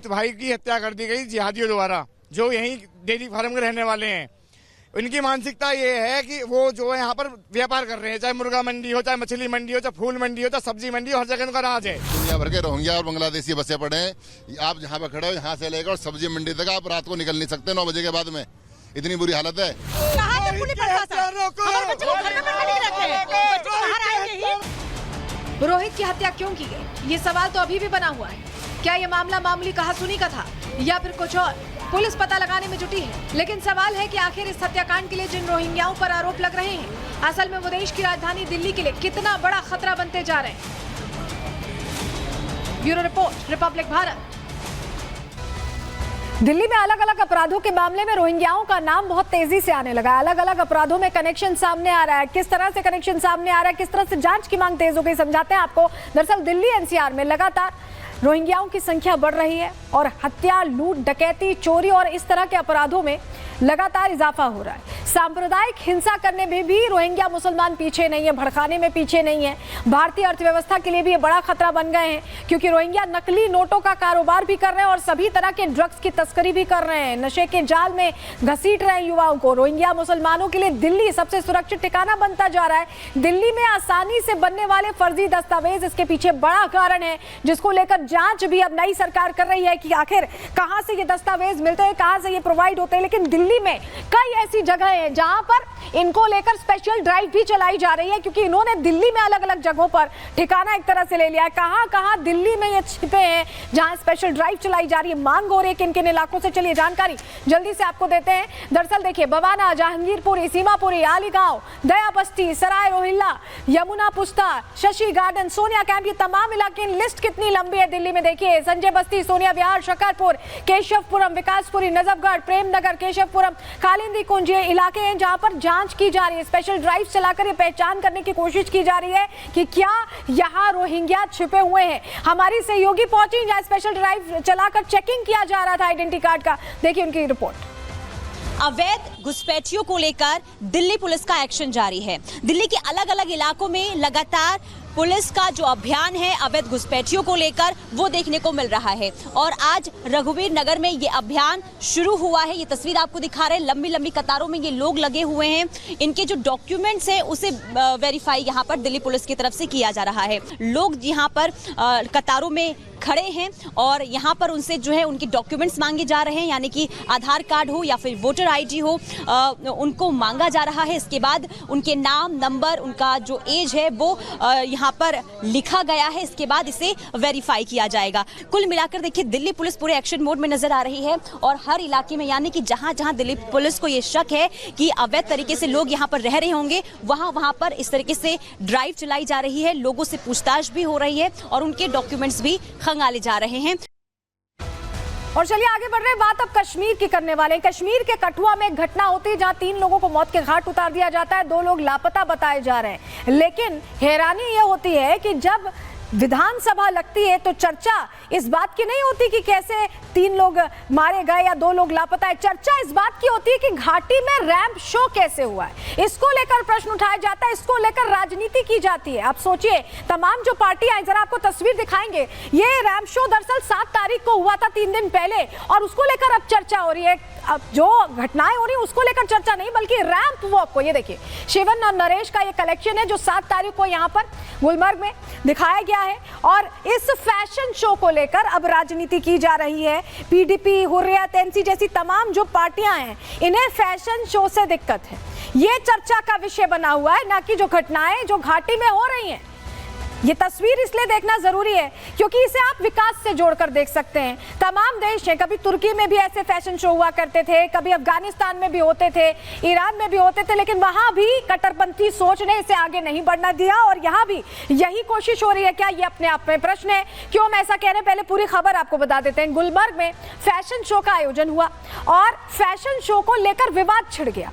दलित भाई की हत्या कर दी गई जिहादियों द्वारा, जो यहीं डेयरी फार्म के रहने वाले हैं। इनकी मानसिकता ये है कि वो जो है यहाँ पर व्यापार कर रहे हैं, चाहे मुर्गा मंडी हो, चाहे मछली मंडी हो, चाहे फूल मंडी हो, चाहे सब्जी मंडी हो, हर जगह उनका राज है। दुनिया भर के रोहिंग्या और बांग्लादेशी बसे पड़े हैं। आप जहाँ पे खड़े हो, यहाँ से लेकर सब्जी मंडी तक आप रात को निकल नहीं सकते 9 बजे के बाद में। इतनी बुरी हालत है। रोहित की हत्या क्यों की गई, ये सवाल तो अभी भी बना हुआ है। क्या ये मामला मामूली कहासुनी का था या फिर कुछ और? पुलिस पता लगाने में जुटी है, लेकिन सवाल है कि आखिर इस हत्याकांड के लिए जिन रोहिंग्याओं पर आरोप लग रहे हैं, असल में वो देश की राजधानी दिल्ली के लिए कितना बड़ा खतरा बनते जा रहे हैं। Bureau report, Republic Bharat. Delhi में अलग अलग अपराधों के मामले में रोहिंग्याओं का नाम बहुत तेजी से आने लगा। अलग अलग अपराधों में कनेक्शन सामने आ रहा है। किस तरह से कनेक्शन सामने आ रहा है, किस तरह से जांच की मांग तेज हो गई, समझाते हैं आपको। दरअसल दिल्ली एनसीआर में लगातार रोहिंग्याओं की संख्या बढ़ रही है और हत्या, लूट, डकैती, चोरी और इस तरह के अपराधों में लगातार इजाफा हो रहा है। सांप्रदायिक हिंसा करने में भी रोहिंग्या मुसलमान पीछे नहीं है, भड़काने में पीछे नहीं है। भारतीय अर्थव्यवस्था के लिए भी ये बड़ा खतरा बन गए हैं, क्योंकि रोहिंग्या नकली नोटों का कारोबार भी कर रहे हैं और सभी तरह के ड्रग्स की तस्करी भी कर रहे हैं। नशे के जाल में घसीट रहे हैं युवाओं को। रोहिंग्या मुसलमानों के लिए दिल्ली सबसे सुरक्षित ठिकाना बनता जा रहा है। दिल्ली में आसानी से बनने वाले फर्जी दस्तावेज इसके पीछे बड़ा कारण है, जिसको लेकर जांच भी अब नई सरकार कर रही है कि आखिर कहां से ये दस्तावेज मिलते हैं, कहां से ये प्रोवाइड होते हैं। लेकिन दिल्ली में कई ऐसी जगह हैं जहां पर इनको लेकर स्पेशल ड्राइव भी चलाई जा रही है, क्योंकि इन्होंने दिल्ली में अलग अलग जगहों पर ठिकाना एक तरह से ले लिया है। कहां दिल्ली में ये छिपे हैं जहां स्पेशल ड्राइव चलाई जा रही है। मांग हो रही है किन किन इलाकों से। चलिए जानकारी जल्दी से आपको देते हैं। दरअसल देखिए, बवाना, जहांगीरपुरी, सीमापुरी, आलीगांव, दया बस्ती, सराय रोहिल्ला, यमुना पुस्ता, शशि गार्डन, सोनिया कैंप, ये तमाम इलाके। लिस्ट कितनी लंबी है दिल्ली में देखिए। संजय बस्ती, सोनिया विहार, शकरपुर, केशवपुरम, विकासपुरी, नजफगढ़, प्रेमनगर, केशवपुरम, कालिंदी कुंज, ये इलाके हैं जहां पर जांच की जा रही है। स्पेशल ड्राइव चलाकर ये पहचान करने की कोशिश की जा रही है कि क्या यहां रोहिंग्या छिपे हुए हैं। हमारी सहयोगी पहुंची जहां स्पेशल ड्राइव चलाकर चेकिंग किया जा रहा था आइडेंटिटी कार्ड का। देखिए उनकी रिपोर्ट। अवैध घुसपैठियों को लेकर दिल्ली पुलिस का एक्शन जारी है। दिल्ली के अलग अलग इलाकों में लगातार पुलिस का जो अभियान है अवैध घुसपैठियों को लेकर वो देखने को मिल रहा है। और आज रघुवीर नगर में ये अभियान शुरू हुआ है। ये तस्वीर आपको दिखा रहे हैं, लंबी लंबी कतारों में ये लोग लगे हुए हैं। इनके जो डॉक्यूमेंट्स हैं उसे वेरीफाई यहाँ पर दिल्ली पुलिस की तरफ से किया जा रहा है। लोग यहाँ पर कतारों में खड़े हैं और यहाँ पर उनसे जो है उनके डॉक्यूमेंट्स मांगे जा रहे हैं, यानी कि आधार कार्ड हो या फिर वोटर आईडी हो, उनको मांगा जा रहा है। इसके बाद उनके नाम, नंबर, उनका जो एज है वो यहाँ पर लिखा गया है। इसके बाद इसे वेरीफाई किया जाएगा। कुल मिलाकर देखिए, दिल्ली पुलिस पूरे एक्शन मोड में नजर आ रही है और हर इलाके में, यानी कि जहां जहां दिल्ली पुलिस को ये शक है कि अवैध तरीके से लोग यहाँ पर रह रहे होंगे, वहां पर इस तरीके से ड्राइव चलाई जा रही है। लोगों से पूछताछ भी हो रही है और उनके डॉक्यूमेंट्स भी खंगाले जा रहे हैं। और चलिए आगे बढ़ रहे हैं, बात अब कश्मीर की करने वाले। कश्मीर के कठुआ में एक घटना होती है जहां 3 लोगों को मौत के घाट उतार दिया जाता है। 2 लोग लापता बताए जा रहे हैं। लेकिन हैरानी यह होती है कि जब विधानसभा लगती है तो चर्चा इस बात की नहीं होती कि कैसे 3 लोग मारे गए या 2 लोग लापता है। चर्चा इस बात की होती है कि घाटी में रैंप शो कैसे हुआ है। इसको लेकर प्रश्न उठाया जाता है, इसको लेकर राजनीति की जाती है। आप सोचिए, तमाम जो पार्टियां, जरा आपको तस्वीर दिखाएंगे। ये रैंप शो दरअसल 7 तारीख को हुआ था, 3 दिन पहले, और उसको लेकर अब चर्चा हो रही है। अब जो घटनाएं हो रही है उसको लेकर चर्चा नहीं, बल्कि रैंप वॉक को। ये देखिए, शिवन और नरेश का ये कलेक्शन है जो 7 तारीख को यहाँ पर गुलमर्ग में दिखाया गया है। और इस फैशन शो को लेकर अब राजनीति की जा रही है। पीडीपी, हुर्रियत, एनसी जैसी तमाम जो पार्टियां हैं, इन्हें फैशन शो से दिक्कत है। ये चर्चा का विषय बना हुआ है, ना कि जो घटनाएं जो घाटी में हो रही हैं। ये तस्वीर इसलिए देखना जरूरी है क्योंकि इसे आप विकास से जोड़कर देख सकते हैं। तमाम देश हैं, कभी तुर्की में भी ऐसे फैशन शो हुआ करते थे, कभी अफगानिस्तान में भी होते थे, ईरान में भी होते थे, लेकिन वहां भी कट्टरपंथी सोच ने इसे आगे नहीं बढ़ना दिया। और यहाँ भी यही कोशिश हो रही है क्या? ये अपने आप में प्रश्न है। क्यों हम ऐसा कह रहे हैं, पहले पूरी खबर आपको बता देते हैं। गुलमर्ग में फैशन शो का आयोजन हुआ और फैशन शो को लेकर विवाद छिड़ गया।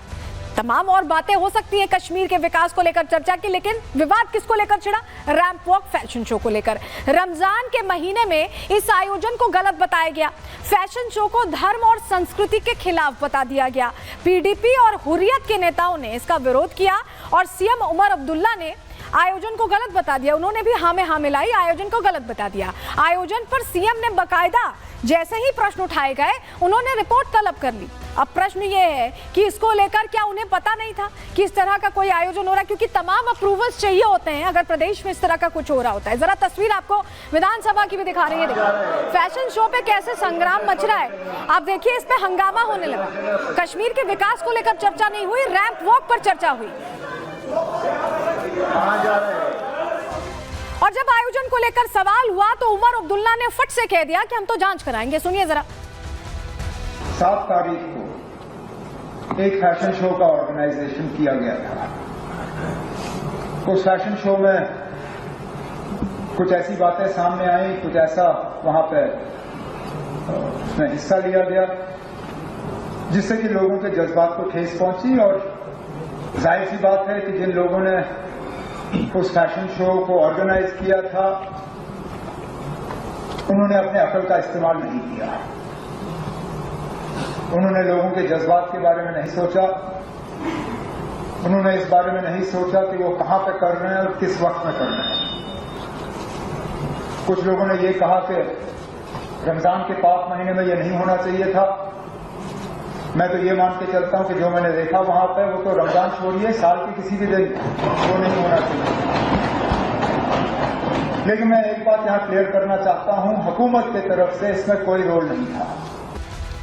तमाम और बातें हो सकती है कश्मीर के विकास को लेकर चर्चा की, लेकिन विवाद किसको लेकर छिड़ा? रैंप वॉक फैशन शो को लेकर। रमजान के महीने में इस आयोजन को गलत बताया गया। फैशन शो को धर्म और संस्कृति के खिलाफ बता दिया गया। पीडीपी और हुर्रियत के नेताओं ने इसका विरोध किया और सीएम उमर अब्दुल्ला ने आयोजन को गलत बता दिया। उन्होंने भी हाँ में हाँ मिलाई, आयोजन को गलत बता दिया। आयोजन पर सीएम ने बाकायदा जैसे ही प्रश्न उठाए गए उन्होंने रिपोर्ट तलब कर ली। अब प्रश्न ये है कि इसको लेकर क्या उन्हें पता नहीं था कि इस तरह का कोई आयोजन हो रहा है, क्योंकि तमाम अप्रूवल्स चाहिए होते हैं अगर प्रदेश में इस तरह का कुछ हो रहा होता है। जरा तस्वीर आपको विधानसभा की भी दिखा रही है, देखिए फैशन शो पे कैसे संग्राम मच रहा है। आप देखिए इस पे हंगामा होने लगा। कश्मीर के विकास को लेकर चर्चा नहीं हुई, रैंप वॉक पर चर्चा हुई। और जब आयोजन को लेकर सवाल हुआ तो उमर अब्दुल्ला ने फट से कह दिया कि हम तो जांच कराएंगे। सुनिए जरा। 7 तारीख को एक फैशन शो का ऑर्गेनाइजेशन किया गया था। उस फैशन शो में कुछ ऐसी बातें सामने आई, कुछ ऐसा वहां पे उसमें हिस्सा लिया गया जिससे कि लोगों के जज्बात को ठेस पहुंची। और जाहिर सी बात है कि जिन लोगों ने उस फैशन शो को ऑर्गेनाइज किया था उन्होंने अपने अकल का इस्तेमाल नहीं किया। उन्होंने लोगों के जज्बात के बारे में नहीं सोचा। उन्होंने इस बारे में नहीं सोचा कि वो कहां पे कर रहे हैं और किस वक्त में कर रहे हैं। कुछ लोगों ने ये कहा कि रमजान के पाक महीने में ये नहीं होना चाहिए था। मैं तो ये मान के चलता हूं कि जो मैंने देखा वहां पे वो तो रमजान छोड़िए साल के किसी भी दिन वो नहीं होना चाहिए। लेकिन मैं एक बात यहां क्लियर करना चाहता हूं, हुकूमत की तरफ से इसमें कोई रोल नहीं था।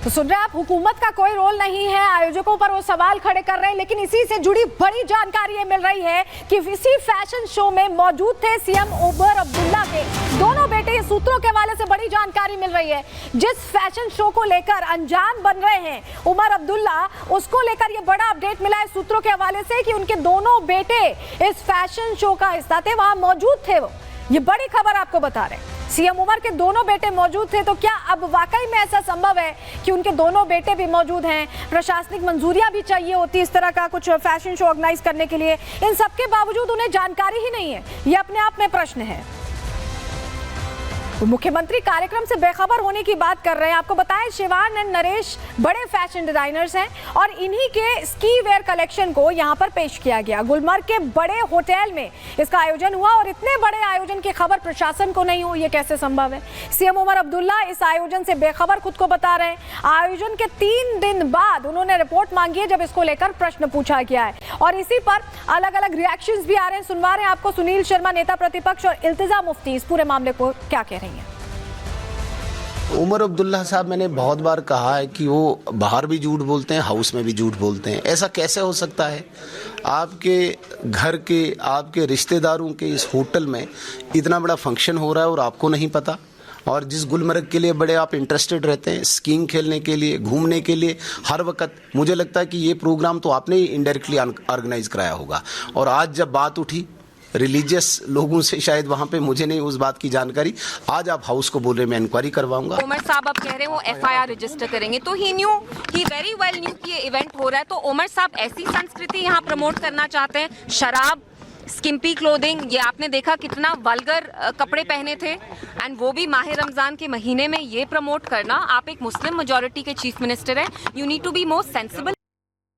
तो सुन रहे हैं आप, हुकूमत का कोई रोल नहीं है। आयोजकों पर वो सवाल खड़े कर रहे हैं, लेकिन इसी से जुड़ी बड़ी जानकारी ये मिल रही है कि इसी फैशन शो में मौजूद थे सीएम उमर अब्दुल्ला के दोनों बेटे। ये सूत्रों के हवाले से बड़ी जानकारी मिल रही है। जिस फैशन शो को लेकर अनजान बन रहे हैं उमर अब्दुल्ला, उसको लेकर ये बड़ा अपडेट मिला है सूत्रों के हवाले से कि उनके दोनों बेटे इस फैशन शो का हिस्सा थे, वहां मौजूद थे। वो ये बड़ी खबर आपको बता रहे हैं। सीएम उमर के दोनों बेटे मौजूद थे। तो क्या अब वाकई में ऐसा संभव है कि उनके दोनों बेटे भी मौजूद हैं? प्रशासनिक मंजूरियां भी चाहिए होती इस तरह का कुछ फैशन शो ऑर्गेनाइज करने के लिए। इन सबके बावजूद उन्हें जानकारी ही नहीं है। ये अपने आप में प्रश्न है। तो मुख्यमंत्री कार्यक्रम से बेखबर होने की बात कर रहे हैं। आपको बताएं शिवान एंड नरेश बड़े फैशन डिजाइनर्स हैं और इन्हीं के स्की वेयर कलेक्शन को यहां पर पेश किया गया। गुलमर्ग के बड़े होटल में इसका आयोजन हुआ और इतने बड़े आयोजन की खबर प्रशासन को नहीं हो, ये कैसे संभव है? सीएम उमर अब्दुल्ला इस आयोजन से बेखबर खुद को बता रहे हैं। आयोजन के 3 दिन बाद उन्होंने रिपोर्ट मांगी है जब इसको लेकर प्रश्न पूछा गया है और इसी पर अलग अलग रिएक्शंस भी आ रहे हैं। सुनवा रहे हैं आपको सुनील शर्मा, नेता प्रतिपक्ष, और इल्तिजा मुफ्ती इस पूरे मामले को क्या कह रही हैं। उमर अब्दुल्ला साहब, मैंने बहुत बार कहा है कि वो बाहर भी झूठ बोलते हैं, हाउस में भी झूठ बोलते हैं। ऐसा कैसे हो सकता है? आपके घर के, आपके रिश्तेदारों के इस होटल में इतना बड़ा फंक्शन हो रहा है और आपको नहीं पता? और जिस गुलमर्ग के लिए बड़े आप इंटरेस्टेड रहते हैं, स्कीइंग खेलने के लिए, घूमने के लिए हर वक्त, मुझे लगता है कि ये प्रोग्राम तो आपने ही इनडायरेक्टली ऑर्गेनाइज कराया होगा। और आज जब बात उठी रिलीजियस लोगों से, शायद वहाँ पे, मुझे नहीं उस बात की जानकारी, आज आप हाउस को बोल रहे मैं इंक्वायरी करवाऊंगा। उमर साहब अब कह रहे हैं वो FIR रजिस्टर करेंगे, तो ही वेरी वेल न्यू कि ये इवेंट हो रहा है। तो उमर साहब ऐसी संस्कृति यहाँ प्रमोट करना चाहते हैं, शराब, स्किम्पी क्लोथिंग, ये आपने देखा कितना वल्गर कपड़े पहने थे, एंड वो भी माह रमजान के महीने में ये प्रमोट करना। आप एक मुस्लिम मेजॉरिटी के चीफ मिनिस्टर हैं, you need to be more sensible.